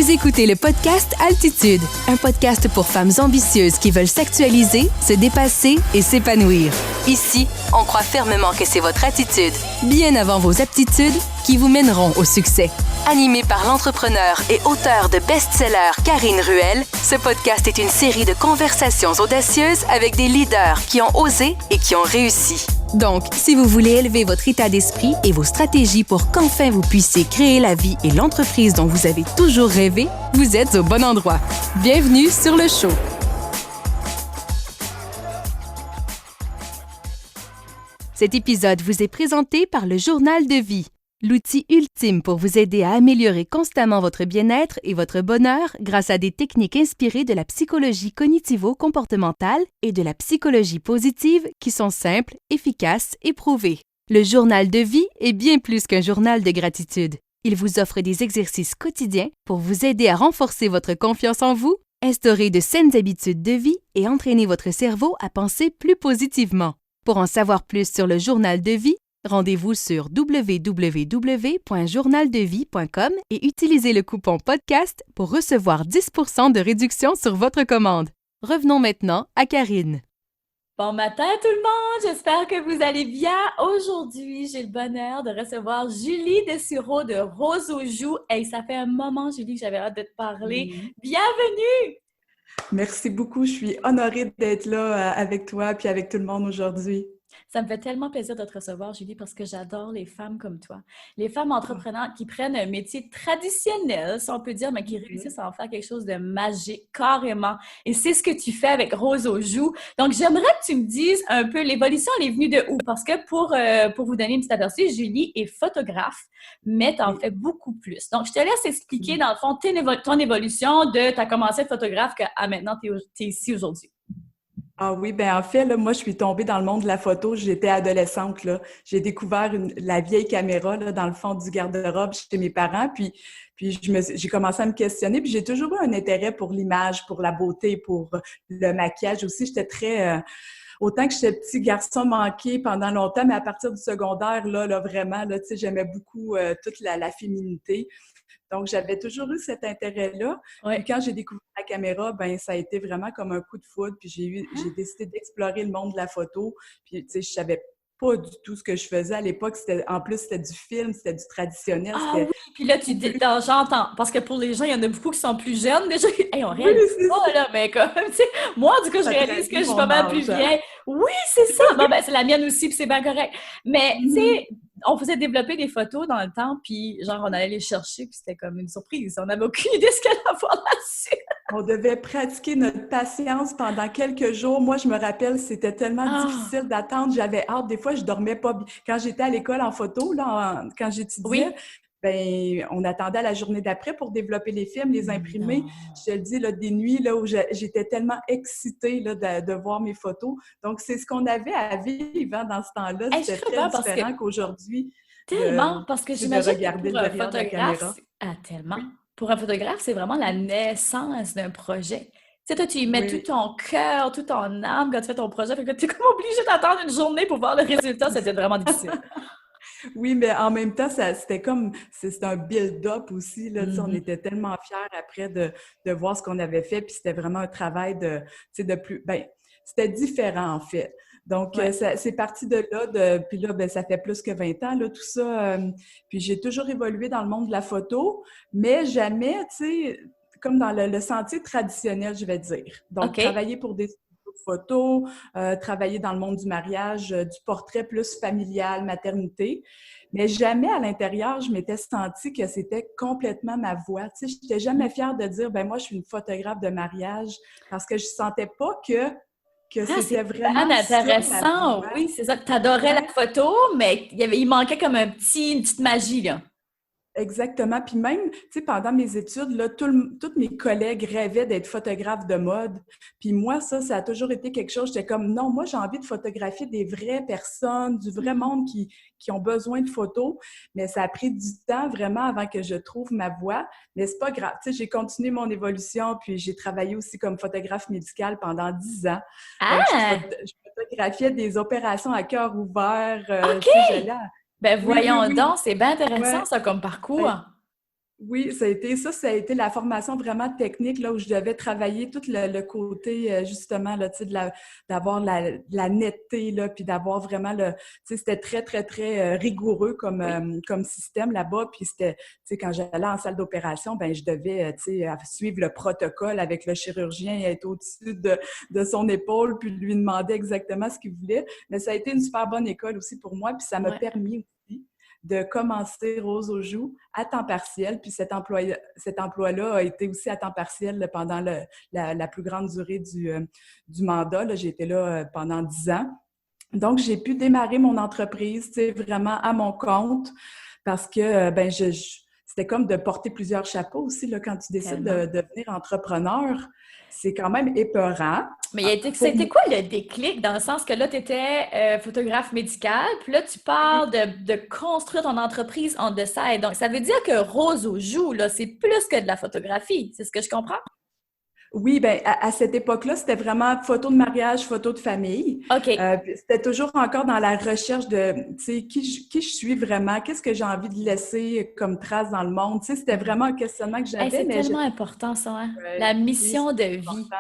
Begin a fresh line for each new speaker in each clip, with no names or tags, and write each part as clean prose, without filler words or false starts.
Vous écoutez le podcast Altitude, un podcast pour femmes ambitieuses qui veulent s'actualiser, se dépasser et s'épanouir. Ici, on croit fermement que c'est votre attitude, bien avant vos aptitudes, qui vous mèneront au succès. Animé par l'entrepreneur et auteur de best-sellers Karine Ruel, ce podcast est une série de conversations audacieuses avec des leaders qui ont osé et qui ont réussi. Donc, si vous voulez élever votre état d'esprit et vos stratégies pour qu'enfin vous puissiez créer la vie et l'entreprise dont vous avez toujours rêvé, vous êtes au bon endroit. Bienvenue sur le show. Cet épisode vous est présenté par le Journal de vie, l'outil ultime pour vous aider à améliorer constamment votre bien-être et votre bonheur grâce à des techniques inspirées de la psychologie cognitivo-comportementale et de la psychologie positive qui sont simples, efficaces et prouvées. Le Journal de vie est bien plus qu'un journal de gratitude. Il vous offre des exercices quotidiens pour vous aider à renforcer votre confiance en vous, instaurer de saines habitudes de vie et entraîner votre cerveau à penser plus positivement. Pour en savoir plus sur le Journal de vie, rendez-vous sur www.journaldevie.com et utilisez le coupon podcast pour recevoir 10% de réduction sur votre commande. Revenons maintenant à Karine.
Bon matin tout le monde, j'espère que vous allez bien. Aujourd'hui, j'ai le bonheur de recevoir Julie Dessureau de Rose aux joues. Hey, ça fait un moment, Julie, que j'avais hâte de te parler. Bienvenue!
Merci beaucoup, je suis honorée d'être là avec toi puis avec tout le monde aujourd'hui.
Ça me fait tellement plaisir de te recevoir, Julie, parce que j'adore les femmes comme toi. Les femmes entreprenantes qui prennent un métier traditionnel, si on peut dire, mais qui réussissent à en faire quelque chose de magique, carrément. Et c'est ce que tu fais avec Rose aux joues. Donc, j'aimerais que tu me dises un peu, l'évolution, elle est venue de où? Parce que pour vous donner une petite aperçu, Julie est photographe, mais tu en fais beaucoup plus. Donc, je te laisse expliquer, dans le fond, ton évolution de tu as commencé à être photographe à maintenant, tu es ici aujourd'hui.
Ah oui, ben en fait, là, moi, je suis tombée dans le monde de la photo. J'étais adolescente, là. J'ai découvert la vieille caméra, là, dans le fond du garde-robe chez mes parents. Puis j'ai commencé à me questionner. Puis j'ai toujours eu un intérêt pour l'image, pour la beauté, pour le maquillage aussi. J'étais très... autant que j'étais petit garçon manqué pendant longtemps, mais à partir du secondaire, là vraiment, là, tu sais, j'aimais beaucoup toute la féminité. Donc, j'avais toujours eu cet intérêt-là.
Ouais.
Puis quand j'ai découvert la caméra, ben ça a été vraiment comme un coup de foudre. Puis j'ai décidé d'explorer le monde de la photo. Puis, tu sais, je savais pas du tout ce que je faisais à l'époque. En plus, c'était du film, c'était du traditionnel.
Ah oui, puis là, j'entends. Parce que pour les gens, il y en a beaucoup qui sont plus jeunes. Déjà, hey, on réalise pas, là, mais comme, tu sais, moi, du coup, je réalise que je suis pas mal plus vieille. Oui, c'est ça. Bon, ben, c'est la mienne aussi, puis c'est bien correct. Mais, tu sais, on faisait développer des photos dans le temps, puis genre, on allait les chercher, puis c'était comme une surprise. On n'avait aucune idée de ce qu'elle allait avoir là-dessus.
On devait pratiquer notre patience pendant quelques jours. Moi, je me rappelle, c'était tellement difficile d'attendre. J'avais hâte. Des fois, je dormais pas bien. Quand j'étais à l'école en photo, là, quand j'étudiais, ben, on attendait à la journée d'après pour développer les films, les imprimer. Non. Je te le dis, là, des nuits là, où j'étais tellement excitée là, de voir mes photos. Donc, c'est ce qu'on avait à vivre dans ce temps-là. C'était très différent qu'aujourd'hui.
Tellement, parce que j'imagine
que pour un photographe,
tellement. Oui. Pour un photographe, c'est vraiment la naissance d'un projet. Tu sais, toi, tu y mets tout ton cœur, toute ton âme quand tu fais ton projet. Fait que tu es comme obligé d'attendre une journée pour voir le résultat. C'était vraiment difficile.
Oui, mais en même temps, c'était un build-up aussi. Là, on était tellement fiers après de voir ce qu'on avait fait. Puis c'était vraiment un travail c'était différent en fait. Donc, c'est parti de là. Puis là, ben, ça fait plus que 20 ans, là, tout ça. Puis j'ai toujours évolué dans le monde de la photo, mais jamais, tu sais, comme dans le sentier traditionnel, je vais dire. Donc, travailler pour des photos, travailler dans le monde du mariage, du portrait plus familial, maternité. Mais jamais à l'intérieur, je m'étais sentie que c'était complètement ma voix. Tu sais, je n'étais jamais fière de dire, ben moi, je suis une photographe de mariage parce que je ne sentais pas que c'était vraiment
intéressant. Oui, c'est ça. Tu adorais la photo, mais il manquait comme une petite magie, là.
Exactement. Puis même, tu sais, pendant mes études, là, tous mes collègues rêvaient d'être photographes de mode. Puis moi, ça a toujours été quelque chose. J'étais comme, non, moi, j'ai envie de photographier des vraies personnes, du vrai monde qui ont besoin de photos. Mais ça a pris du temps vraiment avant que je trouve ma voie. Mais c'est pas grave. Tu sais, j'ai continué mon évolution, puis j'ai travaillé aussi comme photographe médicale pendant 10 ans. Donc, je photographiais des opérations à cœur ouvert.
OK! Ben voyons donc, c'est bien intéressant ça comme parcours.
Oui, ça a été la formation vraiment technique, là, où je devais travailler tout le côté, justement, là, tu sais, d'avoir la netteté, là, puis d'avoir vraiment tu sais, c'était très, très, très rigoureux
Oui.
comme système là-bas, puis c'était, tu sais, quand j'allais en salle d'opération, ben je devais, tu sais, suivre le protocole avec le chirurgien, être au-dessus de son épaule, puis lui demander exactement ce qu'il voulait. Mais ça a été une super bonne école aussi pour moi, puis ça m'a
Ouais.
permis aussi de commencer Rose aux joues à temps partiel. Puis cet emploi-là a été aussi à temps partiel pendant la plus grande durée du mandat. Là, j'ai été là pendant 10 ans. Donc, j'ai pu démarrer mon entreprise, tu sais, vraiment à mon compte parce que, ben, c'était comme de porter plusieurs chapeaux aussi, là, quand tu décides
Tellement.
de devenir entrepreneur. C'est quand même épeurant.
Mais
Pour
c'était quoi le déclic dans le sens que là, tu étais photographe médical, puis là, tu parles de construire ton entreprise on the side. Donc, ça veut dire que Rose aux joues, là, c'est plus que de la photographie. C'est ce que je comprends?
Oui, ben à cette époque-là, c'était vraiment photo de mariage, photo de famille.
OK.
Puis c'était toujours encore dans la recherche de, tu sais, qui je suis vraiment, qu'est-ce que j'ai envie de laisser comme trace dans le monde. Tu sais, c'était
Mhm.
vraiment un questionnement que
Hey,
j'avais,
c'est
mais
tellement important, ça, hein? La
oui, c'est
mission de vie.
important.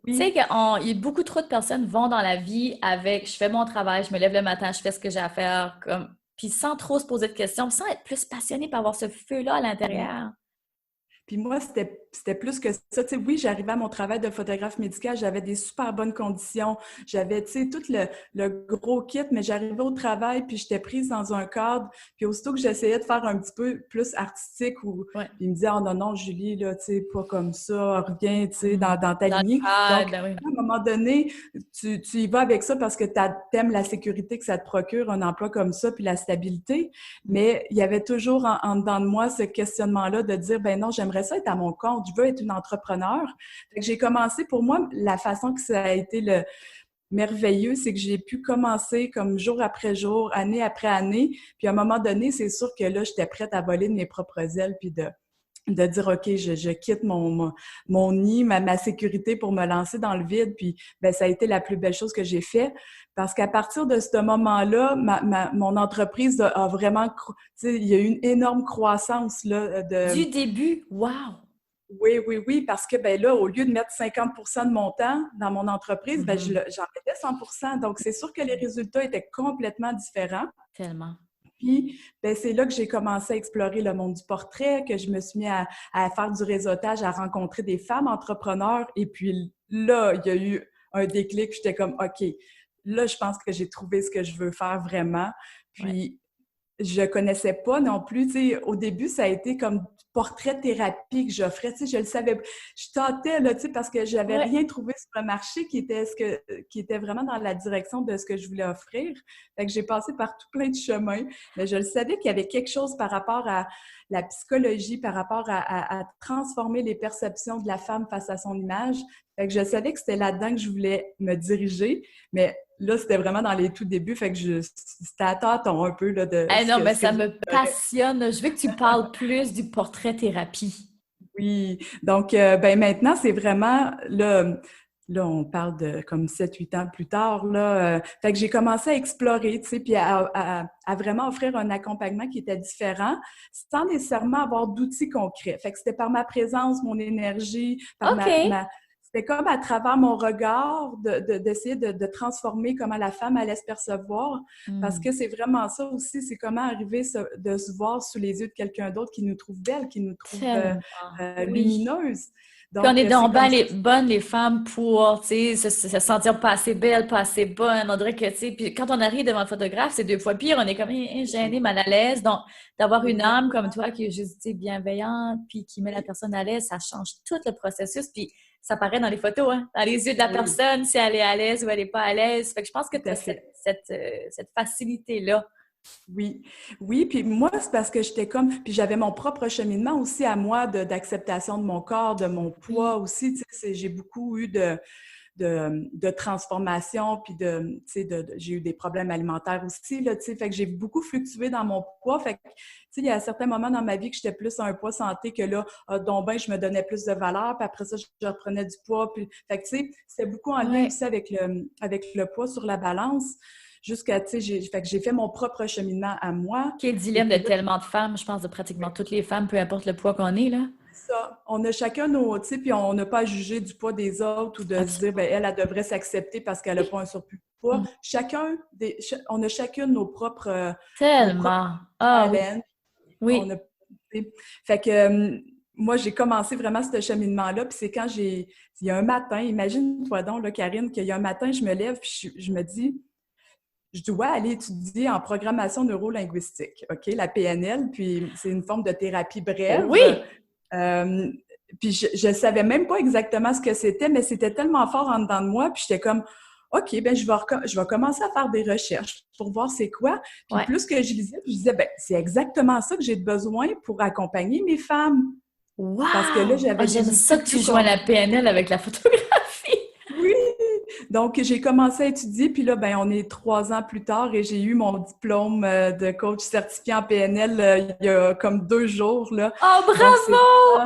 Tu sais
Oui.
qu'il y a beaucoup trop de personnes vont dans la vie avec je fais mon travail, je me lève le matin, je fais ce que j'ai à faire, comme, puis sans trop se poser de questions, sans être plus passionné par avoir ce feu-là à l'intérieur.
Puis moi, c'était plus que ça. Tu sais, oui, j'arrivais à mon travail de photographe médical, j'avais des super bonnes conditions. J'avais, tu sais, tout le gros kit, mais j'arrivais au travail, puis j'étais prise dans un cadre. Puis aussitôt que j'essayais de faire un petit peu plus artistique,
Ouais.
il me disait, oh non, non, Julie, là, tu sais, pas comme ça, reviens, tu sais, dans ta
Dans le
lignée. Donc,
cadre, ben oui.
à un moment donné, tu y vas avec ça parce que t'aimes la sécurité que ça te procure, un emploi comme ça, puis la stabilité. Mais il y avait toujours en dedans de moi ce questionnement-là de dire, ben non, j'aimerais ça être à mon compte, je veux être une entrepreneur. Fait que j'ai commencé, pour moi, la façon que ça a été le merveilleux, c'est que j'ai pu commencer comme jour après jour, année après année. Puis à un moment donné, c'est sûr que là, j'étais prête à voler de mes propres ailes, puis de dire, OK, je quitte mon nid, ma sécurité pour me lancer dans le vide. Puis, ben, ça a été la plus belle chose que j'ai fait. Parce qu'à partir de ce moment-là, mon entreprise a vraiment, tu sais, il y a eu une énorme croissance, là,
Du début, wow!
oui, oui, oui, parce que, ben là, au lieu de mettre 50% de mon temps dans mon entreprise, ben,
Mhm.
j'en mettais 100%. Donc, c'est sûr que les résultats étaient complètement différents.
Tellement.
Puis, ben, c'est là que j'ai commencé à explorer le monde du portrait, que je me suis mis à faire du réseautage, à rencontrer des femmes entrepreneurs. Et puis là, il y a eu un déclic. J'étais comme, OK, là, je pense que j'ai trouvé ce que je veux faire vraiment.
Ouais.
Puis, je connaissais pas non plus, tu sais, au début, ça a été comme du portrait thérapie que j'offrais, tu sais, je le savais, je tâtais, là, tu sais, parce que j'avais
Ouais.
rien trouvé sur le marché qui était vraiment dans la direction de ce que je voulais offrir. Fait que j'ai passé par tout plein de chemins, mais je le savais qu'il y avait quelque chose par rapport à la psychologie, par rapport à transformer les perceptions de la femme face à son image. Fait que je savais que c'était là-dedans que je voulais me diriger, mais là, c'était vraiment dans les tout débuts, fait que c'était à tâtons un peu là, de
Ah non, mais
ce que
ça
je
me
ferais.
passionne. Je veux que tu parles plus du portrait thérapie.
Oui, donc ben maintenant, c'est vraiment là, on parle de comme 7 8 ans plus tard, là. Fait que j'ai commencé à explorer, tu sais, puis à vraiment offrir un accompagnement qui était différent, sans nécessairement avoir d'outils concrets. Fait que c'était par ma présence, mon énergie, par
OK.
c'était comme à travers mon regard d'essayer de transformer comment la femme allait se percevoir, parce
Hmm.
que c'est vraiment ça aussi, c'est comment arriver de se voir sous les yeux de quelqu'un d'autre qui nous trouve belle, qui nous trouve
Tellement. Oui.
lumineuse.
Puis on
Donc,
est
c'est
donc
comme
ben
ça.
bonnes, les femmes, pour, tu sais, se sentir pas assez belle, pas assez bonne. On dirait que, tu sais, puis quand on arrive devant le photographe, c'est deux fois pire. On est comme gêné, mal à l'aise. Donc, d'avoir une âme comme
Exactement.
toi qui est juste, tu sais, bienveillante, puis qui met la personne à l'aise, ça change tout le processus. Puis ça paraît dans les photos, hein, dans les yeux de la
Oui,
personne, si elle est à l'aise ou elle est pas à l'aise. Fait que je pense que
tout
tu as
à fait.
cette facilité-là.
Oui, oui, puis moi, c'est parce que j'étais comme, puis j'avais mon propre cheminement aussi à moi d'acceptation de mon corps, de mon poids
Oui.
aussi, tu sais, j'ai beaucoup eu de transformation, puis tu sais, j'ai eu des problèmes alimentaires aussi, là, tu sais, fait que j'ai beaucoup fluctué dans mon poids, fait que, tu sais, il y a certains moments dans ma vie que j'étais plus à un poids santé que là, donc ben, je me donnais plus de valeur, puis après ça, je reprenais du poids, puis, fait que, tu sais, c'était beaucoup en lien
Ouais.
aussi avec le poids sur la balance. jusqu'à, tu sais, fait que j'ai fait mon propre cheminement à moi.
Quel dilemme de tellement de femmes, je pense de pratiquement toutes les femmes, peu importe le poids qu'on est, là.
Ça. On a chacun nos, tu sais, puis on n'a pas à juger du poids des autres ou de se dire, ben elle devrait s'accepter parce qu'elle n'a pas un surplus de poids. On a chacune nos propres
Tellement. Ah oui.
challenges.
Oui.
Fait que moi, j'ai commencé vraiment ce cheminement-là, puis c'est quand il y a un matin, imagine-toi donc, là, Karine, qu'il y a un matin, je me lève, puis je me dis, je dois aller étudier en programmation neurolinguistique, OK, la PNL, puis c'est une forme de thérapie brève.
Oui!
Puis je savais même pas exactement ce que c'était, mais c'était tellement fort en dedans de moi, puis j'étais comme, OK, ben je vais commencer à faire des recherches pour voir c'est quoi. Puis plus que je lisais, je disais, ben c'est exactement ça que j'ai besoin pour accompagner mes femmes.
Wow!
Parce que là, j'avais
j'aime ça que tu joins la PNL avec la photographie.
Oui! Donc, j'ai commencé à étudier, puis là, ben on est 3 ans plus tard et j'ai eu mon diplôme de coach certifié en PNL il y a comme 2 jours, là.
Oh, bravo!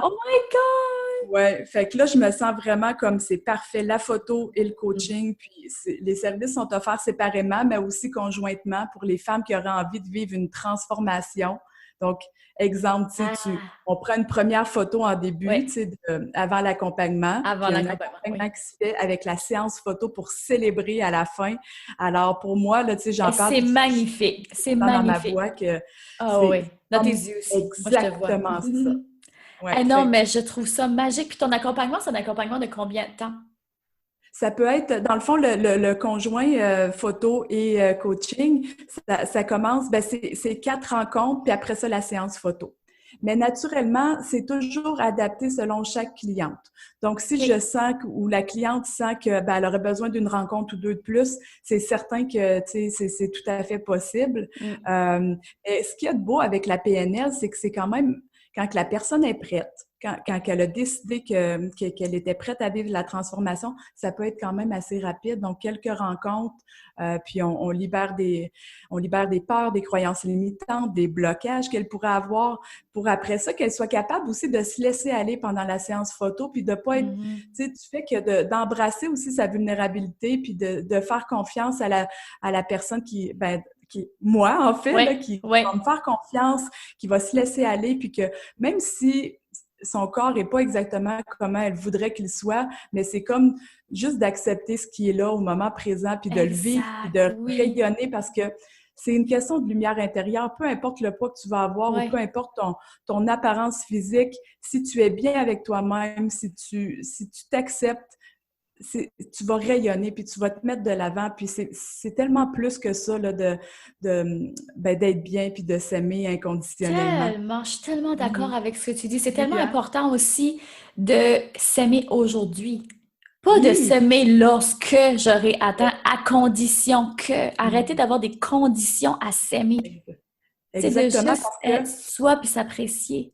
Oh my God!
Ouais, fait que là, je me sens vraiment comme c'est parfait, la photo et le coaching, puis les services sont offerts séparément, mais aussi conjointement pour les femmes qui auraient envie de vivre une transformation. Donc, exemple, tu sais, on prend une première photo en début, tu sais, avant l'accompagnement.
Avant l'accompagnement,
qui se fait avec la séance photo pour célébrer à la fin. Alors, pour moi, là, tu sais, j'en parle.
C'est magnifique. C'est magnifique.
Dans ma voix que
oui, dans tes yeux aussi.
Exactement ça.
Ouais, non, mais je trouve ça magique. Puis ton accompagnement, c'est un accompagnement de combien de temps?
Ça peut être, dans le fond, le conjoint photo et coaching, ça commence, ben c'est 4 rencontres, puis après ça, la séance photo. Mais naturellement, c'est toujours adapté selon chaque cliente. Donc, si je sens ou la cliente sent que ben, elle aurait besoin d'une rencontre ou 2 de plus, c'est certain que c'est tout à fait possible. Et ce qu'il y a de beau avec la PNL, c'est que c'est quand même quand la personne est prête, quand elle a décidé qu'elle était prête à vivre la transformation, ça peut être quand même assez rapide. Donc, quelques rencontres, puis on libère des peurs, des croyances limitantes, des blocages qu'elle pourrait avoir pour après ça, qu'elle soit capable aussi de se laisser aller pendant la séance photo, puis de pas être, tu sais, du fait que d'embrasser aussi sa vulnérabilité, puis de faire confiance à la personne moi, en fait, là, qui va me faire confiance, qui va se laisser aller, puis que même si son corps n'est pas exactement comment elle voudrait qu'il soit, mais c'est comme juste d'accepter ce qui est là au moment présent, puis de le vivre, puis de rayonner, parce que c'est une question de lumière intérieure. Peu importe le poids que tu vas avoir ou peu importe ton apparence physique, si tu es bien avec toi-même, si tu t'acceptes, tu vas rayonner, puis tu vas te mettre de l'avant, puis c'est tellement plus que ça, là, d'être bien, puis de s'aimer inconditionnellement.
Tellement, je suis tellement d'accord avec ce que tu dis. C'est tellement important aussi de s'aimer aujourd'hui. Pas de s'aimer lorsque j'aurai atteint, à condition que. Arrêter d'avoir des conditions à s'aimer.
Exactement.
C'est de juste être soi, puis s'apprécier.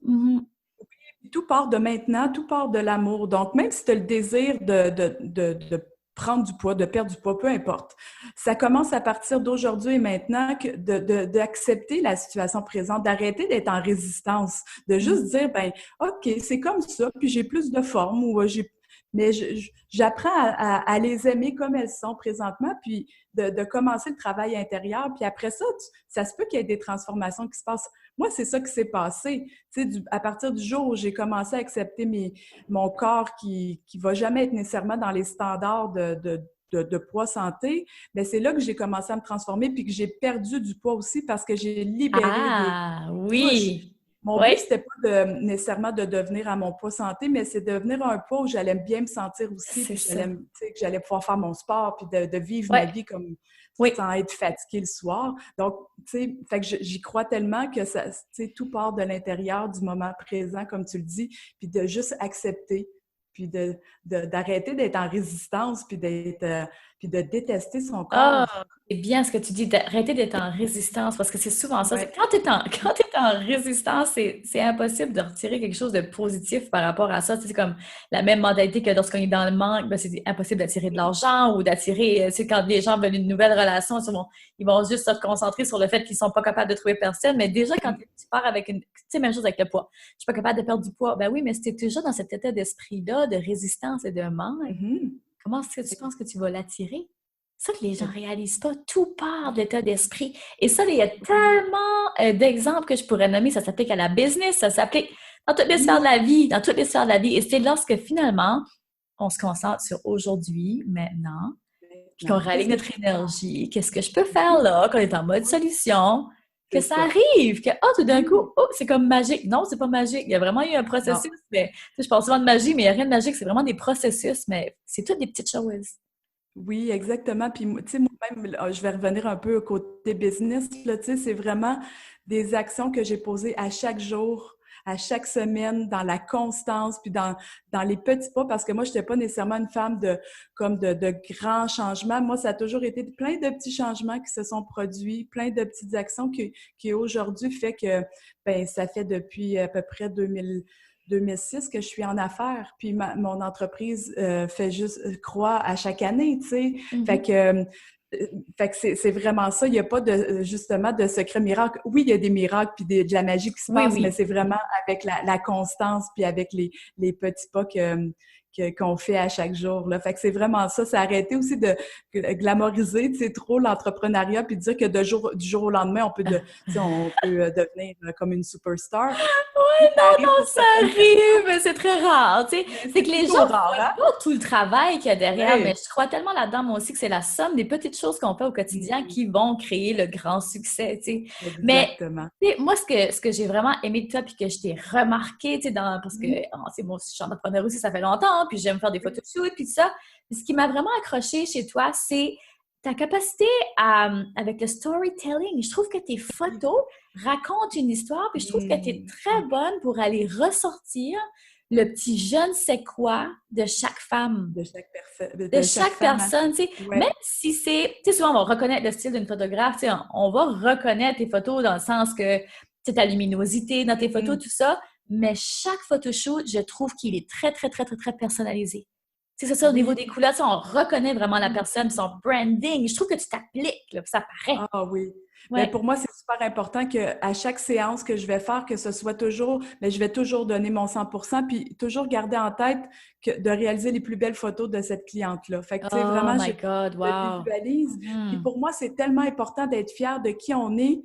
Tout part de maintenant, tout part de l'amour. Donc, même si tu as le désir de prendre du poids, de perdre du poids, peu importe. Ça commence à partir d'aujourd'hui et maintenant d'accepter la situation présente, d'arrêter d'être en résistance, de juste dire, ben OK, c'est comme ça, puis j'ai plus de forme ou mais j'apprends à les aimer comme elles sont présentement, puis de commencer le travail intérieur. Puis après ça, ça se peut qu'il y ait des transformations qui se passent. Moi, c'est ça qui s'est passé. Tu sais, à partir du jour où j'ai commencé à accepter mon corps qui va jamais être nécessairement dans les standards de poids santé, bien, c'est là que j'ai commencé à me transformer puis que j'ai perdu du poids aussi parce que j'ai libéré
oui!
Mon but, c'était pas nécessairement de devenir à mon poids santé, mais c'est de devenir un poids où j'allais bien me sentir aussi, puis que j'allais pouvoir faire mon sport, puis de vivre ma vie comme sans être fatiguée le soir. Donc, tu sais, fait que j'y crois tellement que ça, tu sais, tout part de l'intérieur du moment présent, comme tu le dis, puis de juste accepter, puis d'arrêter d'être en résistance, puis puis de détester son corps.
C'est bien ce que tu dis, d'arrêter d'être en résistance, parce que c'est souvent ça. Quand tu es en résistance, c'est impossible de retirer quelque chose de positif par rapport à ça. C'est comme la même mentalité que lorsqu'on est dans le manque, ben c'est impossible d'attirer de l'argent ou d'attirer, quand les gens veulent une nouvelle relation, ils vont juste se concentrer sur le fait qu'ils ne sont pas capables de trouver personne. Mais déjà, quand tu pars avec tu sais, même chose avec le poids. Je ne suis pas capable de perdre du poids. Ben oui, mais si tu es toujours dans cet état d'esprit-là, de résistance et de manque, comment est-ce que tu penses que tu vas l'attirer? ça que les gens réalisent pas. Tout part de l'état d'esprit. Et ça, il y a tellement d'exemples que je pourrais nommer. Ça s'applique à la business, ça s'applique dans toutes les sphères de la vie, dans toutes les sphères de la vie. Et c'est lorsque finalement, on se concentre sur aujourd'hui, maintenant, puis qu'on réalise notre énergie. Qu'est-ce que je peux faire là, qu'on est en mode solution, que ça arrive, que tout d'un coup, c'est comme magique. Non, c'est pas magique. Il y a vraiment eu un processus. Mais, je parle souvent de magie, mais il n'y a rien de magique. C'est vraiment des processus, mais c'est toutes des petites choses.
Oui, exactement. Puis, tu sais, moi-même, je vais revenir un peu au côté business, là, tu sais, c'est vraiment des actions que j'ai posées à chaque jour, à chaque semaine, dans la constance, puis dans les petits pas, parce que moi, je n'étais pas nécessairement une femme de grands changements. Moi, ça a toujours été plein de petits changements qui se sont produits, plein de petites actions qui aujourd'hui fait que, ben ça fait depuis à peu près 2006 que je suis en affaires, puis mon entreprise fait juste croît à chaque année, tu sais. Fait que c'est vraiment ça. Il n'y a pas justement de secret miracle. Oui, il y a des miracles puis de la magie qui se passe, mais c'est vraiment avec la constance puis avec les petits pas qu'on fait à chaque jour, là. Fait que c'est vraiment ça. C'est arrêter aussi de glamoriser, tu sais, trop l'entrepreneuriat puis dire que du jour au lendemain, on peut devenir comme une superstar.
Oui, non, ça arrive, mais c'est très rare, tu sais. C'est que les gens ne voient pas tout le travail qu'il y a derrière, mais je crois tellement là-dedans, moi aussi, que c'est la somme des petites choses qu'on fait au quotidien qui vont créer le grand succès, tu sais.
Exactement.
Mais moi, ce que j'ai vraiment aimé de toi, puis que je t'ai remarqué, tu sais, parce que c'est moi aussi, je suis entrepreneur aussi, ça fait longtemps, hein, puis j'aime faire des photoshoots, puis tout ça. Ce qui m'a vraiment accroché chez toi, c'est ta capacité avec le storytelling. Je trouve que tes photos racontent une histoire, puis je trouve que tu es très bonne pour aller ressortir le petit je ne sais quoi de chaque femme.
De chaque
personne, tu sais. Ouais. Même si c'est... Tu sais, souvent, on va reconnaître le style d'une photographe, tu sais, on va reconnaître tes photos dans le sens que, tu sais, ta luminosité dans tes photos, tout ça, mais chaque photoshoot, je trouve qu'il est très, très, très, très, très personnalisé. C'est ça, au niveau des couleurs, on reconnaît vraiment la personne, son branding. Je trouve que tu t'appliques, là, ça paraît.
Ah oui. Ouais. Mais pour moi, c'est super important qu'à chaque séance que je vais faire, que ce soit toujours, mais je vais toujours donner mon 100%, puis toujours garder en tête de réaliser les plus belles photos de cette cliente-là. Fait que, tu sais, vraiment, je visualise. Puis pour moi, c'est tellement important d'être fière de qui on est,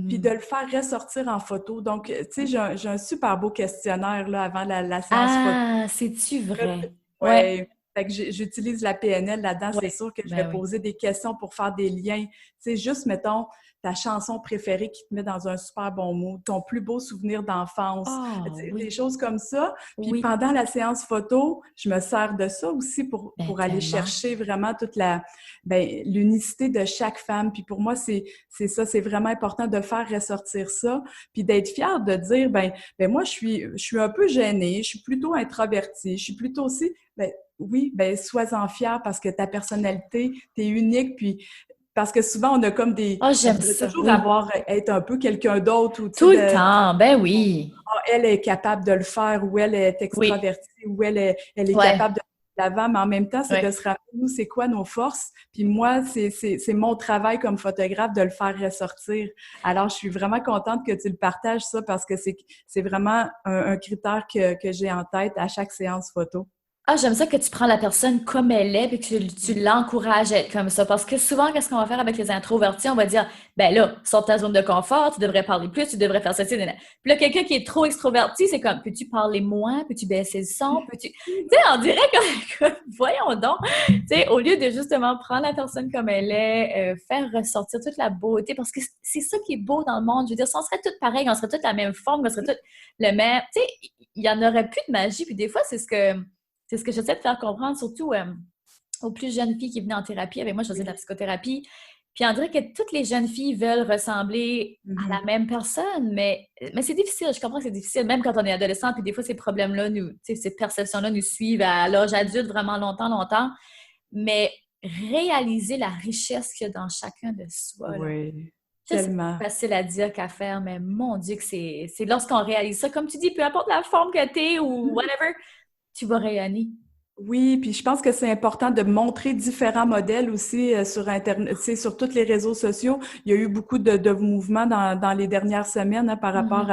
puis de le faire ressortir en photo. Donc, tu sais, j'ai un super beau questionnaire là, avant la séance photo.
Ah, c'est-tu vrai?
Ouais. Fait que j'utilise la PNL là-dedans. C'est sûr que je vais poser des questions pour faire des liens. Tu sais, juste, mettons, ta chanson préférée qui te met dans un super bon mood, ton plus beau souvenir d'enfance, des choses comme ça. Puis pendant la séance photo, je me sers de ça aussi pour aller chercher vraiment toute l'unicité de chaque femme. Puis pour moi, c'est ça, c'est vraiment important de faire ressortir ça, puis d'être fière de dire, moi, je suis un peu gênée, je suis plutôt introvertie, je suis plutôt aussi, sois-en fière parce que ta personnalité, t'es unique, puis parce que souvent, on a comme des...
j'aime ça.
Toujours être un peu quelqu'un d'autre. Ou,
tout le temps, ben oui.
Elle est capable de le faire, ou elle est extravertie, ou elle est capable de l'avant, mais en même temps, c'est de se rappeler, nous, c'est quoi nos forces. Puis moi, c'est mon travail comme photographe de le faire ressortir. Alors, je suis vraiment contente que tu le partages, ça, parce que c'est vraiment un critère que j'ai en tête à chaque séance photo.
J'aime ça que tu prends la personne comme elle est et que tu l'encourages à être comme ça. Parce que souvent, qu'est-ce qu'on va faire avec les introvertis? On va dire, sors de ta zone de confort, tu devrais parler plus, tu devrais faire ceci. Puis là, quelqu'un qui est trop extroverti, c'est comme, peux-tu parler moins? Peux-tu baisser le son? Tu sais, on dirait que, voyons donc, tu sais, au lieu de justement prendre la personne comme elle est, faire ressortir toute la beauté, parce que c'est ça qui est beau dans le monde. Je veux dire, si on serait toutes pareilles, on serait toutes la même forme, on serait toutes le même, tu sais, il y en aurait plus de magie. Puis des fois, c'est ce que j'essaie de faire comprendre, surtout aux plus jeunes filles qui venaient en thérapie. Avec moi, je faisais de la psychothérapie. Puis on dirait que toutes les jeunes filles veulent ressembler à la même personne, mais c'est difficile. Je comprends que c'est difficile, même quand on est adolescent. Puis des fois, ces problèmes-là, ces perceptions-là nous suivent à l'âge adulte vraiment longtemps. Mais réaliser la richesse qu'il y a dans chacun de soi.
Oui,
tellement. C'est facile à dire qu'à faire, mais mon Dieu que c'est lorsqu'on réalise ça. Comme tu dis, peu importe la forme que t'es ou whatever, tu vas rayonner.
Oui, puis je pense que c'est important de montrer différents modèles aussi sur Internet, tu sais, sur tous les réseaux sociaux. Il y a eu beaucoup de mouvements dans les dernières semaines hein, par rapport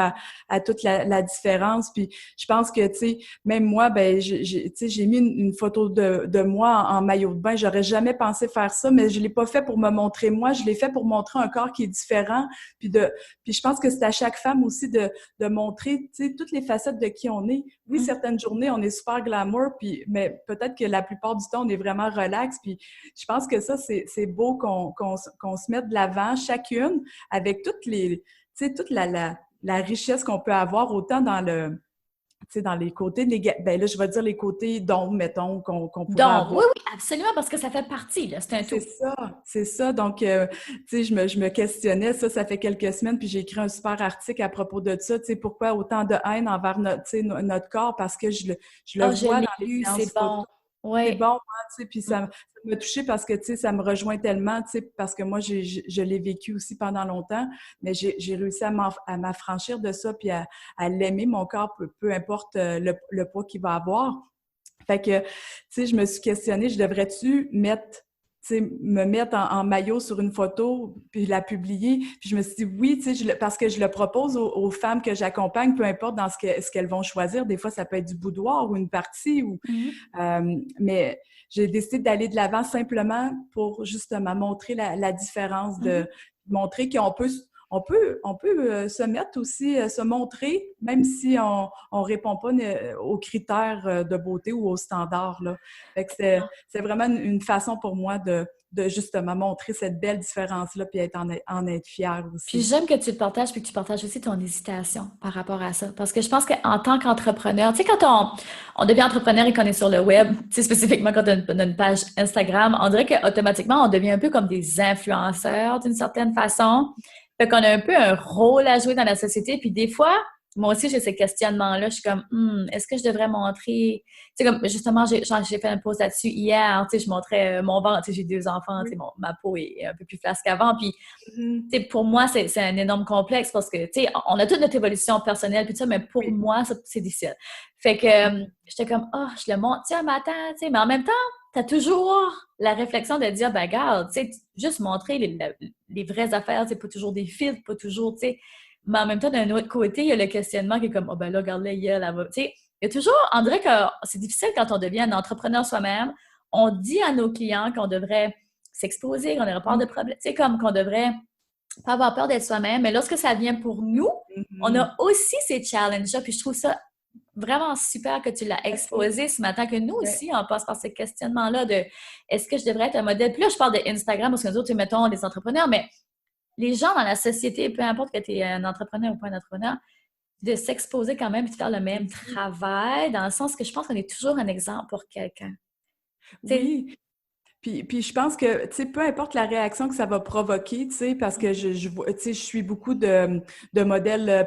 à toute la différence. Puis je pense que, tu sais, même moi, ben, tu sais, j'ai mis une photo de moi en maillot de bain. J'aurais jamais pensé faire ça, mais je l'ai pas fait pour me montrer moi. Je l'ai fait pour montrer un corps qui est différent. Puis je pense que c'est à chaque femme aussi de montrer, tu sais, toutes les facettes de qui on est. Oui, certaines journées, on est super glamour, puis mais peut-être que la plupart du temps, on est vraiment relax. Puis je pense que ça, c'est beau qu'on se mette de l'avant, chacune, avec toutes les, tu sais, toute la richesse qu'on peut avoir, autant dans le, tu sais, dans les côtés négatifs, ben là, je vais dire les côtés d'ombre, mettons, qu'on pourrait
Donc, oui,
avoir.
oui, absolument, parce que ça fait partie, là, c'est un tout.
C'est ça. Donc, tu sais, je me questionnais, ça fait quelques semaines, puis j'ai écrit un super article à propos de ça, tu sais, pourquoi autant de haine envers notre, tu sais, notre corps, parce que je le
Ah, je
vois
l'ai
dans les
lu,
séances
c'est
photo.
bon.
C'est
Oui.
bon, hein, tu sais, puis ça m'a touchée parce que, tu sais, ça me rejoint tellement, tu sais, parce que moi, je l'ai vécu aussi pendant longtemps, mais j'ai réussi à m'affranchir de ça, puis à l'aimer, mon corps, peu importe le poids qu'il va avoir. Fait que, tu sais, je me suis questionnée, je devrais-tu me mettre en maillot sur une photo puis la publier? Puis je me suis dit oui, tu sais, parce que je le propose aux femmes que j'accompagne, peu importe dans ce qu'elles vont choisir. Des fois, ça peut être du boudoir ou une partie, mais j'ai décidé d'aller de l'avant simplement pour justement montrer la différence, de montrer on peut se mettre aussi, se montrer, même si on répond pas aux critères de beauté ou aux standards, là. Fait que c'est vraiment une façon pour moi de justement montrer cette belle différence-là puis en être fière
Puis
aussi.
j'aime que tu le partages, puis que tu partages aussi ton hésitation par rapport à ça. Parce que je pense qu'en tant qu'entrepreneur, tu sais, quand on devient entrepreneur et qu'on est sur le web, tu sais, spécifiquement quand on a une page Instagram, on dirait qu'automatiquement, on devient un peu comme des influenceurs d'une certaine façon. Fait qu'on a un peu un rôle à jouer dans la société. Puis des fois, moi aussi, j'ai ces questionnements-là. Je suis comme, est-ce que je devrais montrer... Tu sais, comme justement, j'ai fait un post là-dessus hier. Tu sais, je montrais mon ventre. Tu sais, j'ai 2 enfants. Tu sais, ma peau est un peu plus flasque qu'avant. Puis
Mhm.
tu sais, pour moi, c'est un énorme complexe parce que, tu sais, on a toute notre évolution personnelle, puis tout ça, mais pour
Oui.
moi, c'est difficile. Fait que j'étais comme, je le montre, tiens, matin, tu sais, mais en même temps, tu as toujours la réflexion de dire, ben, regarde, tu sais, juste montrer les vraies affaires, tu sais, pas toujours des filtres, pas toujours, tu sais, mais en même temps, d'un autre côté, il y a le questionnement qui est comme, oh, ben là, regarde-la, elle va, tu sais, il y a toujours, on dirait que c'est difficile quand on devient un entrepreneur soi-même. On dit à nos clients qu'on devrait s'exposer, qu'on n'aurait pas de problème, tu sais, comme qu'on devrait pas avoir peur d'être soi-même, mais lorsque ça vient pour nous, on
Mhm.
a aussi ces challenges-là, puis je trouve ça vraiment super que tu l'as
Merci.
exposé ce matin, que nous
Ouais.
aussi, on passe par ce questionnement-là de est-ce que je devrais être un modèle? Puis là, je parle d'Instagram parce que nous autres, mettons, les entrepreneurs, mais les gens dans la société, peu importe que tu es un entrepreneur ou pas un entrepreneur, de s'exposer quand même et de faire le même travail, dans le sens que je pense qu'on est toujours un exemple pour quelqu'un. Tu sais,
Oui. Puis je pense que, tu sais, peu importe la réaction que ça va provoquer, tu sais, parce que tu sais, je suis beaucoup de modèles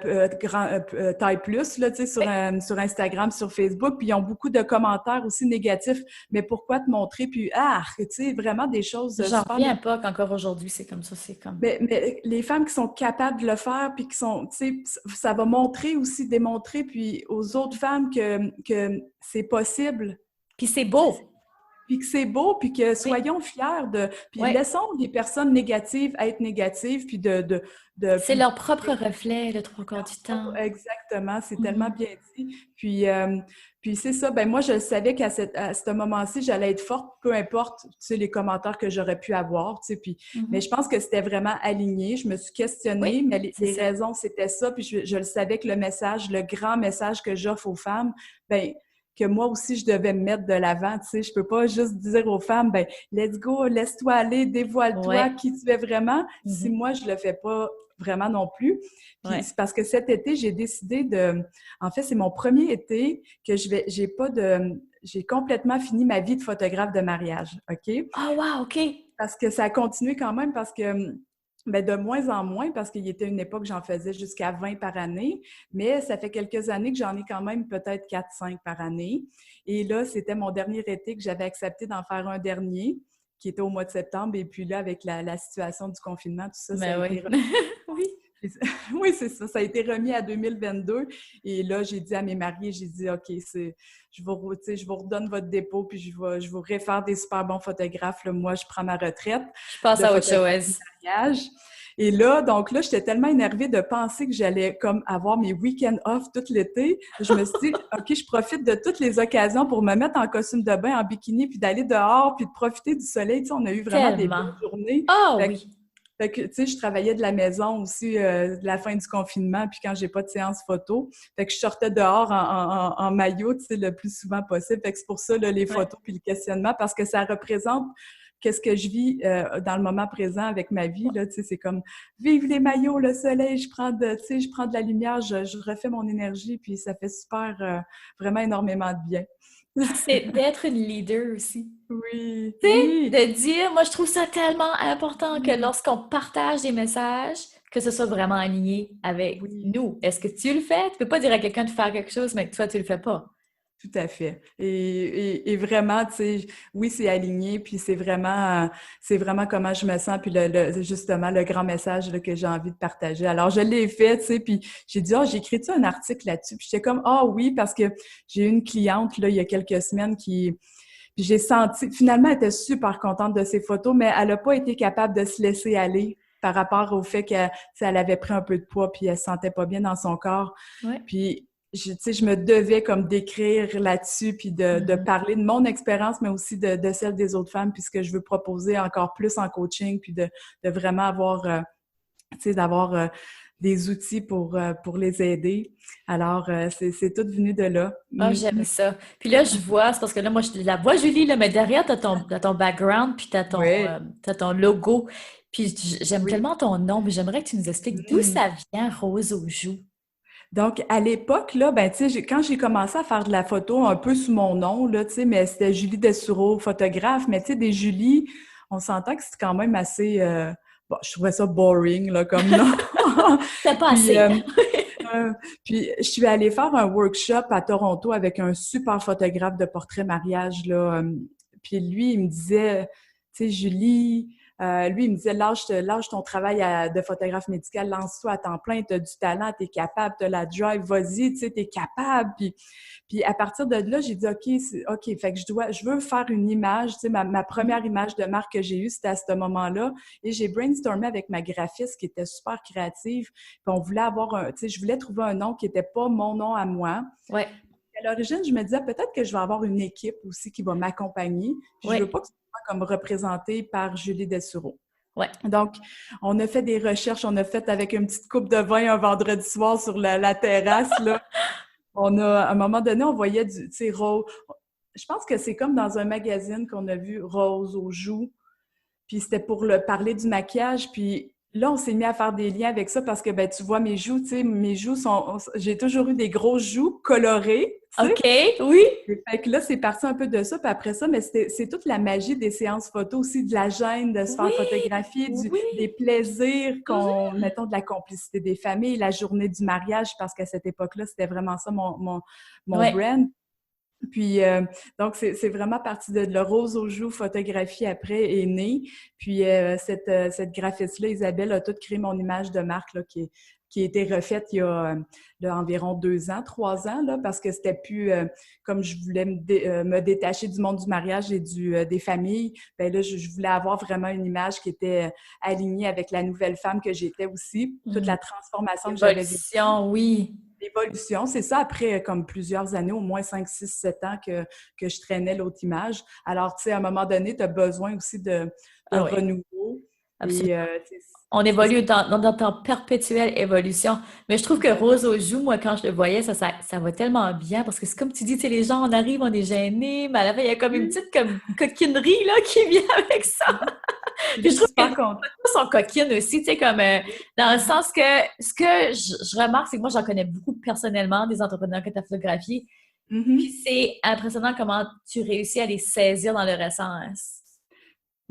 taille plus, là, tu sais, sur Instagram, sur Facebook, puis ils ont beaucoup de commentaires aussi négatifs. Mais pourquoi te montrer? Puis, tu sais, vraiment des choses
j'en
super
reviens
négatives.
pas qu'encore aujourd'hui, c'est comme ça, c'est comme...
Mais les femmes qui sont capables de le faire, puis qui sont, tu sais, ça va montrer aussi, démontrer, puis aux autres femmes que c'est possible.
Puis c'est
Tu sais,
beau.
puis que c'est beau, puis que
Oui,
soyons fiers de... Puis
oui.
laissons les personnes négatives être négatives, puis
C'est leur propre reflet, le trois quarts du temps.
Exactement, c'est tellement
Mhm.
bien dit. Puis c'est ça, ben moi, je savais à ce moment-ci, j'allais être forte, peu importe, tu sais, les commentaires que j'aurais pu avoir, tu sais, puis... Mais
Mhm.
je pense que c'était vraiment aligné. Je me suis questionnée,
Oui,
mais
c'est
les
ça.
raisons, c'était ça, puis je le savais que le message, le grand message que j'offre aux femmes, ben que moi aussi, je devais me mettre de l'avant, tu sais. Je peux pas juste dire aux femmes, ben, let's go, laisse-toi aller, dévoile-toi,
Oui.
qui tu es vraiment, si
Mhm.
moi, je le fais pas vraiment non plus. Puis
Oui.
c'est parce que cet été, j'ai décidé en fait, c'est mon premier été que j'ai complètement fini ma vie de photographe de mariage, OK?
Ah, wow, OK.
Parce que ça a continué quand même parce que ben de moins en moins, parce qu'il y était une époque, j'en faisais jusqu'à 20 par année, mais ça fait quelques années que j'en ai quand même peut-être 4-5 par année. Et là, c'était mon dernier été que j'avais accepté d'en faire un dernier, qui était au mois de septembre. Et puis là, avec la situation du confinement, tout ça, ça a
Ben
été...
oui. Oui.
Oui, c'est ça. Ça a été remis à 2022. Et là, j'ai dit à mes mariés, j'ai dit, OK, je vous redonne votre dépôt, puis je vous réfère des super bons photographes. Là. Moi, je prends ma retraite
Je passe
de
à autre
photographe de
chose.
mariage. Et là, donc là, j'étais tellement énervée de penser que j'allais comme avoir mes week-ends off tout l'été. Je me suis dit, OK, je profite de toutes les occasions pour me mettre en costume de bain, en bikini, puis d'aller dehors, puis de profiter du soleil. Tu sais, on a eu vraiment des belles
Tellement.
journées.
Ah
Fait
oui.
Fait que, tu sais, je travaillais de la maison aussi, de la fin du confinement, puis quand j'ai pas de séance photo. Fait que je sortais dehors en maillot, tu sais, le plus souvent possible. Fait que c'est pour ça, là, les
Ouais.
photos puis le questionnement, parce que ça représente qu'est-ce que je vis dans le moment présent avec ma vie, là, tu sais, c'est comme vive les maillots, le soleil, tu sais, je prends de la lumière, je refais mon énergie, puis ça fait super, vraiment énormément de bien.
Puis c'est d'être une leader aussi.
Oui,
Tu sais,
oui.
de dire, moi je trouve ça tellement important que
Oui,
lorsqu'on partage des messages, que ce soit vraiment aligné avec
oui.
nous. Est-ce que tu le fais? Tu peux pas dire à quelqu'un de faire quelque chose, mais que toi tu le fais pas.
Tout à fait. Et vraiment, tu sais, oui, c'est aligné, puis c'est vraiment comment je me sens, puis justement, le grand message là, que j'ai envie de partager. Alors, je l'ai fait, tu sais, puis j'ai dit, j'ai écrit-tu un article là-dessus? Puis j'étais comme, oui, parce que j'ai eu une cliente, là, il y a quelques semaines puis j'ai senti, finalement, elle était super contente de ses photos, mais elle n'a pas été capable de se laisser aller par rapport au fait qu'elle, tu sais, elle avait pris un peu de poids, puis elle se sentait pas bien dans son corps.
Ouais.
Puis, tu sais, je me devais comme d'écrire là-dessus, puis de
Mhm.
parler de mon expérience, mais aussi de celle des autres femmes, puis ce que je veux proposer encore plus en coaching, puis de vraiment avoir, tu sais, d'avoir des outils pour les aider. Alors, c'est tout venu de là.
Ah, j'aime ça. Puis là, je vois, c'est parce que là, moi, je la vois, Julie, là, mais derrière, t'as ton background, puis
Oui,
t'as ton logo. Puis j'aime
oui.
tellement ton nom, mais j'aimerais que tu nous expliques d'où
Mm.
ça vient, Rose aux joues.
Donc, à l'époque, là, ben, tu sais, quand j'ai commencé à faire de la photo un peu sous mon nom, là, tu sais, mais c'était Julie Dessureau, photographe, mais tu sais, des Julie, on s'entend que c'est quand même assez, bon, je trouvais ça boring, là, comme nom.
C'est pas
Puis,
assez.
euh, puis, je suis allée faire un workshop à Toronto avec un super photographe de portrait mariage, là. Puis lui, il me disait, tu sais, Julie, lui, il me disait, lâche ton travail de photographe médical, lance-toi à temps plein, tu as du talent, tu es capable, tu as la drive, vas-y, tu sais, tu es capable. Puis à partir de là, j'ai dit, OK, fait que je veux faire une image, tu sais, ma
Mhm.
première image de marque que j'ai eue, c'était à ce moment-là. Et j'ai brainstormé avec ma graphiste qui était super créative. Puis on voulait tu sais, je voulais trouver un nom qui n'était pas mon nom à moi.
Ouais,
À l'origine, je me disais peut-être que je vais avoir une équipe aussi qui va m'accompagner. Puis je veux
ouais,
pas que ce soit comme représenté par Julie Dessureau.
ouais.
Donc, on a fait des recherches, on a fait avec une petite coupe de vin un vendredi soir sur la terrasse, là. À un moment donné, on voyait tu sais, Rose. Je pense que c'est comme dans un magazine qu'on a vu Rose aux joues. Puis c'était pour parler du maquillage. Puis là, on s'est mis à faire des liens avec ça parce que, ben, tu vois, mes joues, tu sais, j'ai toujours eu des grosses joues colorées, tu sais.
OK, oui.
Fait que là, c'est parti un peu de ça. Puis après ça, mais c'est toute la magie des séances photos aussi, de la gêne, de se faire
Oui,
photographier,
oui.
des plaisirs
Mhm.
mettons, de la complicité des familles, la journée du mariage, parce qu'à cette époque-là, c'était vraiment ça mon
Ouais.
brand. Puis, donc, c'est vraiment parti de le Rose aux joues photographie après est née. Puis, cette graphiste-là, Isabelle, a tout créé mon image de marque là, qui a été refaite il y a là, environ 2 ans, 3 ans, là, parce que c'était plus comme je voulais me détacher du monde du mariage et des familles. Bien là, je voulais avoir vraiment une image qui était alignée avec la nouvelle femme que j'étais aussi, toute
Mhm.
la transformation que j'avais vécue.
Évolution, oui.
L'évolution, c'est ça, après comme plusieurs années, au moins 5, 6, 7 ans que je traînais l'autre image. Alors, tu sais, à un moment donné, tu as besoin aussi de
Ah oui,
renouveau. Et
absolument.
tu sais,
On
c'est ça.
évolue dans perpétuelle évolution. Mais je trouve que Rose aux joues, moi, quand je le voyais, ça va tellement bien parce que c'est comme tu dis, tu sais, les gens, on arrive, on est gênés, mais à la fin, il y a comme une petite comme, coquinerie là, qui vient avec ça.
Oui, je
Puis je
suis
trouve que
super
les
contente.
photos sont coquines aussi, tu sais, comme dans le sens que ce que je remarque, c'est que moi, j'en connais beaucoup personnellement, des entrepreneurs que tu as photographiés. Puis
Mhm.
c'est impressionnant comment tu réussis à les saisir dans leur essence.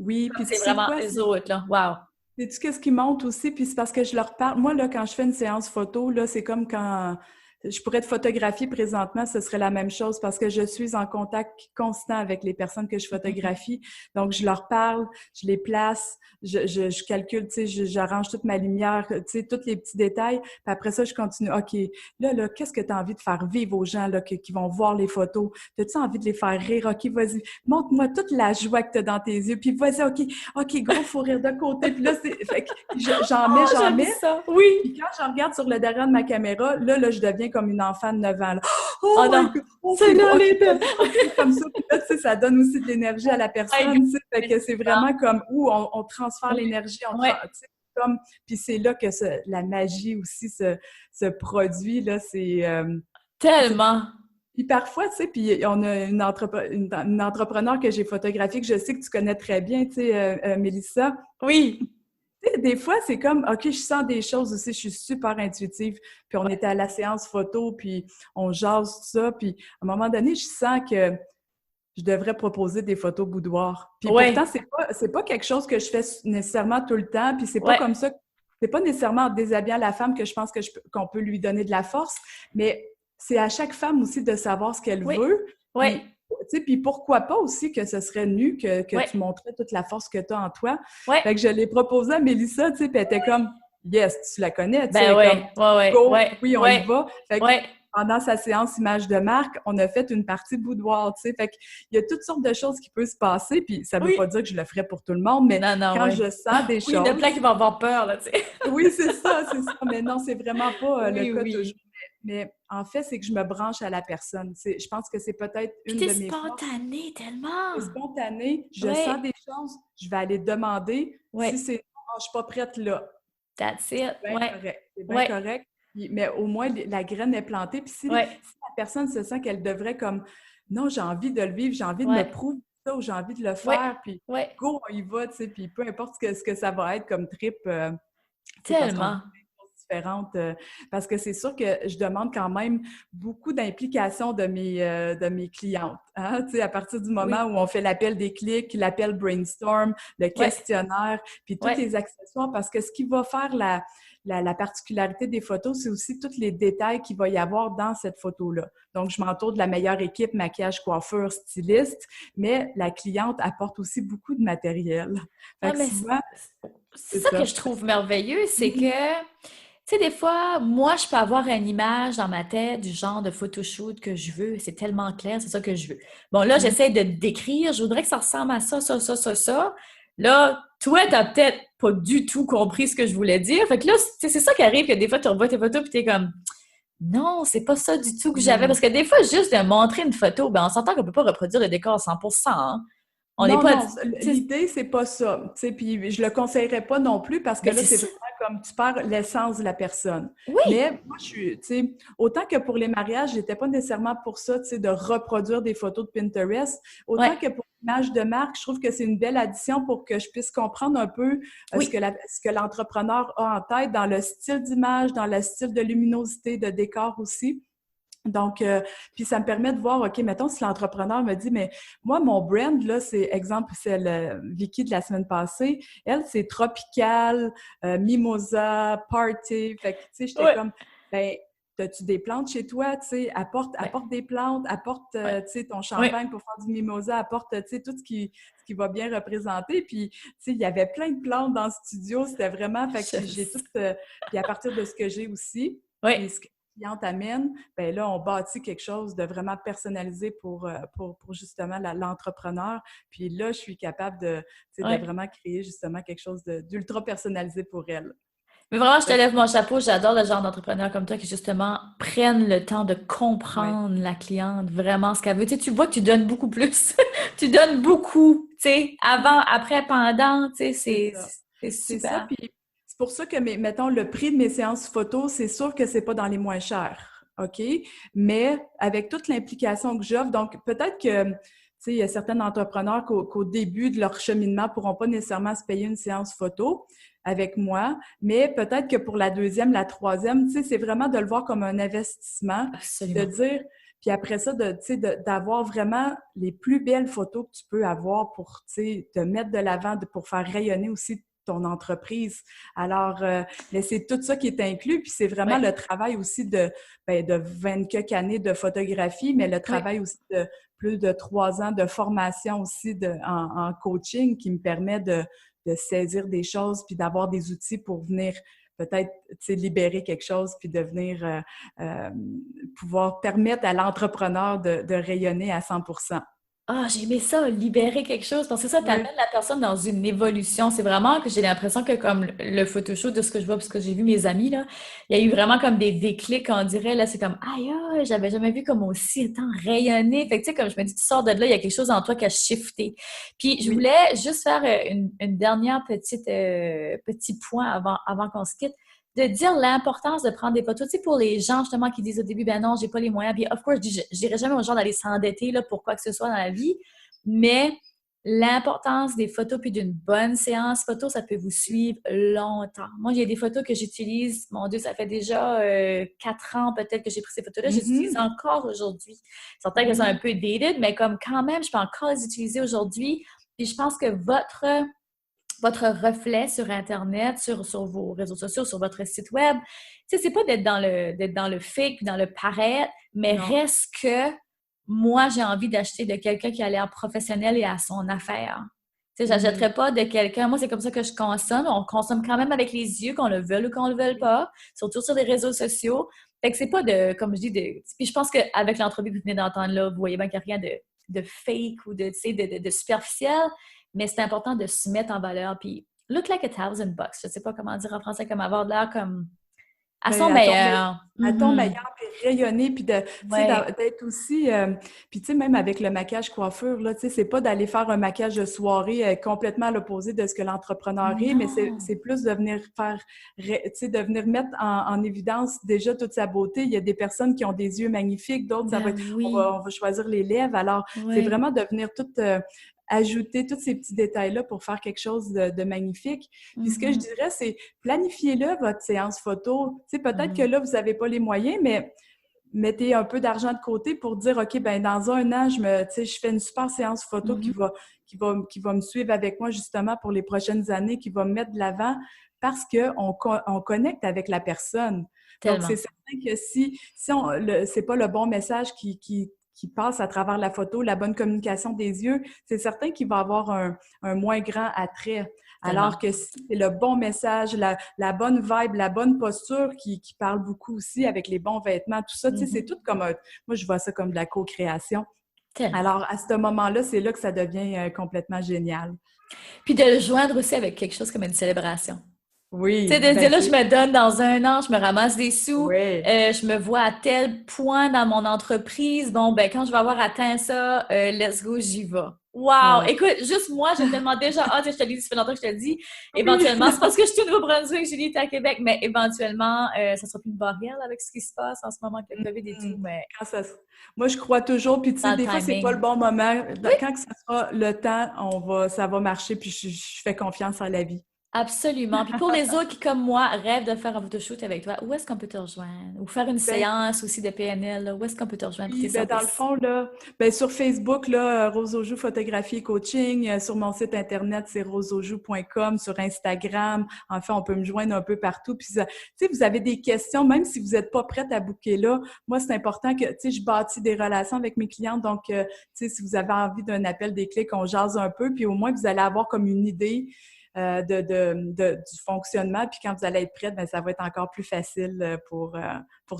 Oui,
Comme
puis tu
c'est
sais
vraiment
quoi?
eux autres, là. Wow.
Sais-tu qu'est-ce qui monte aussi? Puis c'est parce que je leur parle. Moi, là, quand je fais une séance photo, là, c'est comme quand je pourrais te photographier présentement, ce serait la même chose parce que je suis en contact constant avec les personnes que je photographie. Donc, je leur parle, je les place, je calcule, tu sais, j'arrange toute ma lumière, tu sais, tous les petits détails. Puis après ça, je continue. OK, là, qu'est-ce que tu as envie de faire vivre aux gens là, qui vont voir les photos? As-tu envie de les faire rire? OK, vas-y, montre-moi toute la joie que tu as dans tes yeux. Puis vas-y, OK, gros fou rire de côté. Puis là, fait que j'en mets.
Ça. Oui.
Puis quand je regarde sur le derrière de ma caméra, là, je deviens comme une enfant de 9 ans. Là.
Oh non! C'est là les belles!
Comme ça, puis là, tu sais, ça donne aussi de l'énergie à la personne, tu sais, fait que c'est vraiment comme où on transfère l'énergie, puis c'est là que la magie aussi se produit, là, c'est...
Tellement!
Puis parfois, tu sais, puis on a une entrepreneur que j'ai photographiée, que je sais que tu connais très bien, tu sais, Mélissa.
Oui!
Tu sais, des fois, c'est comme, OK, je sens des choses aussi, je suis super intuitive. Puis on était à la séance photo, puis on jase tout ça. Puis à un moment donné, je sens que je devrais proposer des photos boudoir. Puis pourtant, c'est pas quelque chose que je fais nécessairement tout le temps. Puis c'est pas comme ça, c'est pas nécessairement en déshabillant la femme que je pense qu'on peut lui donner de la force. Mais c'est à chaque femme aussi de savoir ce qu'elle veut.
Oui.
Puis pourquoi pas aussi que ce serait nu que tu montrais toute la force que tu as en toi.
Ouais.
Fait que je l'ai proposé à Mélissa, tu sais, puis elle était comme « Yes, tu la connais, tu sais. » Oui, on y va. Fait que pendant sa séance image de marque, on a fait une partie boudoir, tu sais. Fait qu'il y a toutes sortes de choses qui peuvent se passer, puis ça veut pas dire que je le ferais pour tout le monde, mais quand je sens des choses...
Oui, il y en a plein qui vont avoir peur, là, tu sais.
Oui, c'est ça. Mais non, c'est vraiment pas le cas toujours. Mais en fait, c'est que je me branche à la personne. Je pense que c'est peut-être une de mes forces.
C'est spontané, tellement!
C'est spontané. Je sens des choses, je vais aller demander. Si c'est non, je suis pas prête là.
That's it.
C'est bien correct. C'est bien correct. Mais au moins, la graine est plantée. Puis si la personne se sent qu'elle devrait comme non, j'ai envie de le vivre, j'ai envie de me prouver ça ou j'ai envie de le faire, puis go, on y va, tu sais, puis peu importe ce que ça va être comme trip.
Tellement!
Différentes, parce que c'est sûr que je demande quand même beaucoup d'implication de mes clientes. Hein? Tu sais, à partir du moment où on fait l'appel des clics, l'appel brainstorm, le questionnaire, puis tous les accessoires, parce que ce qui va faire la particularité des photos, c'est aussi tous les détails qu'il va y avoir dans cette photo-là. Donc, je m'entoure de la meilleure équipe, maquillage, coiffure, styliste, mais la cliente apporte aussi beaucoup de matériel. Fait que souvent,
c'est ça que je trouve merveilleux, c'est que tu sais, des fois, moi, je peux avoir une image dans ma tête du genre de photoshoot que je veux. C'est tellement clair, c'est ça que je veux. Bon, là, j'essaie de décrire. Je voudrais que ça ressemble à ça, ça, ça, ça, ça. Là, toi, t'as peut-être pas du tout compris ce que je voulais dire. Fait que là, c'est ça qui arrive, que des fois, tu revois tes photos puis t'es comme « Non, c'est pas ça du tout que j'avais. » Parce que des fois, juste de montrer une photo, ben on s'entend qu'on peut pas reproduire le décor à 100%, hein.
Non, l'idée, c'est pas ça. Tu sais, puis je le conseillerais pas non plus parce que là, c'est vraiment comme tu perds l'essence de la personne.
Oui.
Mais moi, je suis, tu sais, autant que pour les mariages, j'étais pas nécessairement pour ça, tu sais, de reproduire des photos de Pinterest. Autant que pour l'image de marque, je trouve que c'est une belle addition pour que je puisse comprendre un peu ce que l'entrepreneur a en tête dans le style d'image, dans le style de luminosité, de décor aussi. Donc, puis ça me permet de voir, OK, mettons, si l'entrepreneur me dit, mais moi, mon brand, là, c'est, exemple, c'est Vicky de la semaine passée, elle, c'est tropical, mimosa, party, fait que, tu sais, j'étais comme, ben, as-tu des plantes chez toi, tu sais, apporte des plantes, apporte, tu sais, ton champagne pour faire du mimosa, apporte, tu sais, tout ce qui va bien représenter, puis, tu sais, il y avait plein de plantes dans le studio, c'était vraiment, fait que j'ai tout, puis à partir de ce que j'ai aussi, cliente amène, bien là, on bâtit quelque chose de vraiment personnalisé pour justement l'entrepreneur. Puis là, je suis capable de vraiment créer justement quelque chose d'ultra personnalisé pour elle.
Mais vraiment, je te lève mon chapeau. J'adore le genre d'entrepreneurs comme toi qui, justement, prennent le temps de comprendre la cliente, vraiment ce qu'elle veut. Tu sais, tu vois que tu donnes beaucoup plus. Tu donnes beaucoup, tu sais, avant, après, pendant, tu sais, c'est super.
C'est ça, puis c'est pour ça que, mettons, le prix de mes séances photo, c'est sûr que c'est pas dans les moins chers, OK? Mais avec toute l'implication que j'offre, donc peut-être que, tu sais, il y a certains entrepreneurs qu'au début de leur cheminement ne pourront pas nécessairement se payer une séance photo avec moi, mais peut-être que pour la deuxième, la troisième, tu sais, c'est vraiment de le voir comme un investissement.
Absolument.
De dire, puis après ça, d'avoir vraiment les plus belles photos que tu peux avoir pour, tu sais, te mettre de l'avant, pour faire rayonner aussi ton entreprise. Alors, mais c'est tout ça qui est inclus, puis c'est vraiment le travail aussi de 20 quelques années de photographie, mais le travail aussi de plus de 3 ans de formation aussi en coaching qui me permet de saisir des choses puis d'avoir des outils pour venir peut-être libérer quelque chose puis de venir pouvoir permettre à l'entrepreneur de rayonner à 100%.
Ah, j'ai aimé ça, libérer quelque chose, parce que ça t'amène la personne dans une évolution. C'est vraiment que j'ai l'impression que comme le photoshoot de ce que je vois, parce que j'ai vu mes amis, là, il y a eu vraiment comme des déclics, on dirait, là, c'est comme, aïe, j'avais jamais vu comme aussi tant rayonner. Fait que, tu sais, comme je me dis, tu sors de là, il y a quelque chose en toi qui a shifté. Puis, je voulais juste faire une dernière petit point avant qu'on se quitte. De dire l'importance de prendre des photos. Tu sais, pour les gens, justement, qui disent au début, ben non, j'ai pas les moyens. Puis, of course, je dirais jamais aux gens d'aller s'endetter là, pour quoi que ce soit dans la vie. Mais l'importance des photos puis d'une bonne séance photo, ça peut vous suivre longtemps. Moi, il y a des photos que j'utilise. Mon Dieu, ça fait déjà 4 ans peut-être que j'ai pris ces photos-là. J'utilise encore aujourd'hui. Certaines qu'elles sont un peu dated, mais comme quand même, je peux encore les utiliser aujourd'hui. Puis, je pense que votre reflet sur Internet, sur vos réseaux sociaux, sur votre site web. Tu sais, c'est pas d'être dans le fake, dans le paraître, mais reste que moi, j'ai envie d'acheter de quelqu'un qui a l'air professionnel et à son affaire. Tu sais, j'achèterais pas de quelqu'un... Moi, c'est comme ça que je consomme. On consomme quand même avec les yeux, qu'on le veuille ou qu'on le veuille pas, surtout sur les réseaux sociaux. Fait que c'est pas comme je dis, Puis je pense qu'avec l'entrevue que vous venez d'entendre là, vous voyez bien qu'il n'y a rien de fake ou de superficiel. Mais c'est important de se mettre en valeur. Puis, look like $1,000. Je ne sais pas comment dire en français, comme avoir de l'air comme à son meilleur.
À ton meilleur, puis rayonner, puis d'être aussi... puis, tu sais, même avec le maquillage coiffure, là, tu sais, c'est pas d'aller faire un maquillage de soirée complètement à l'opposé de ce que l'entrepreneur est, mais c'est plus de venir faire... Tu sais, de venir mettre en évidence déjà toute sa beauté. Il y a des personnes qui ont des yeux magnifiques, d'autres, on va choisir les lèvres. Alors, c'est vraiment de venir tout... ajouter tous ces petits détails-là pour faire quelque chose de magnifique. Puis ce que je dirais, c'est planifiez-le, votre séance photo. Tu sais, peut-être que là, vous n'avez pas les moyens, mais mettez un peu d'argent de côté pour dire, OK, ben dans un an, je fais une super séance photo qui va me suivre avec moi justement pour les prochaines années, qui va me mettre de l'avant parce qu'on connecte avec la personne. Tellement. Donc, c'est certain que si c'est pas le bon message qui passe à travers la photo, la bonne communication des yeux, c'est certain qu'il va avoir un moins grand attrait. Alors que si c'est le bon message, la bonne vibe, la bonne posture qui parle beaucoup aussi avec les bons vêtements, tout ça, tu sais, c'est tout comme moi, je vois ça comme de la co-création. Alors, à ce moment-là, c'est là que ça devient complètement génial.
Puis de le joindre aussi avec quelque chose comme une célébration.
Oui.
Tu sais, de dire là, je me donne dans un an, je me ramasse des sous, je me vois à tel point dans mon entreprise. Bon, ben quand je vais avoir atteint ça, let's go, j'y vais. Wow! Écoute, juste moi, j'ai tellement déjà hâte, je te l'ai dit, ça fait longtemps que je te le dis. Éventuellement, c'est parce que je suis au Nouveau-Brunswick, Julie est à Québec, mais éventuellement, ça sera plus une barrière avec ce qui se passe en ce moment avec le COVID et tout. Mais...
Moi, je crois toujours, puis tu sais, des fois, c'est pas le bon moment. Quand ça sera le temps, ça va marcher, puis je fais confiance en la vie.
Absolument. Puis pour les autres qui, comme moi, rêvent de faire un photoshoot avec toi, où est-ce qu'on peut te rejoindre? Ou faire une séance aussi de PNL, là, où est-ce qu'on peut te rejoindre pour tes services?
Dans le fond, là, sur Facebook, là, Rose Aujoux Photographie et Coaching. Sur mon site Internet, c'est roseaujoux.com. Sur Instagram, enfin, on peut me joindre un peu partout. Puis, tu sais, vous avez des questions, même si vous n'êtes pas prête à booker là. Moi, c'est important que, tu sais, je bâtis des relations avec mes clientes. Donc, tu sais, si vous avez envie d'un appel, des clics, on jase un peu. Puis, au moins, vous allez avoir comme une idée du fonctionnement. Puis quand vous allez être prête, bien, ça va être encore plus facile pour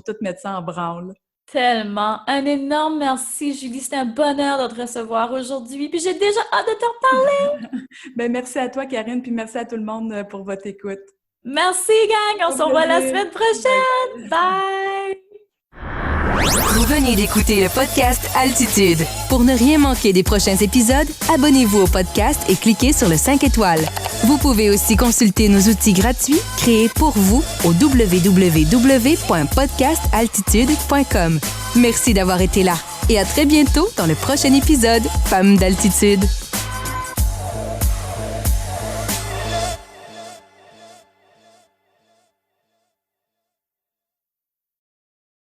tout mettre ça en branle.
Tellement. Un énorme merci, Julie. C'était un bonheur de te recevoir aujourd'hui. Puis j'ai déjà hâte de te reparler.
Bien, merci à toi, Karine. Puis merci à tout le monde pour votre écoute.
Merci, gang. On se revoit la semaine prochaine. Bye.
Vous venez d'écouter le podcast Altitude. Pour ne rien manquer des prochains épisodes, abonnez-vous au podcast et cliquez sur le 5 étoiles. Vous pouvez aussi consulter nos outils gratuits créés pour vous au www.podcastaltitude.com. Merci d'avoir été là et à très bientôt dans le prochain épisode Femmes d'Altitude.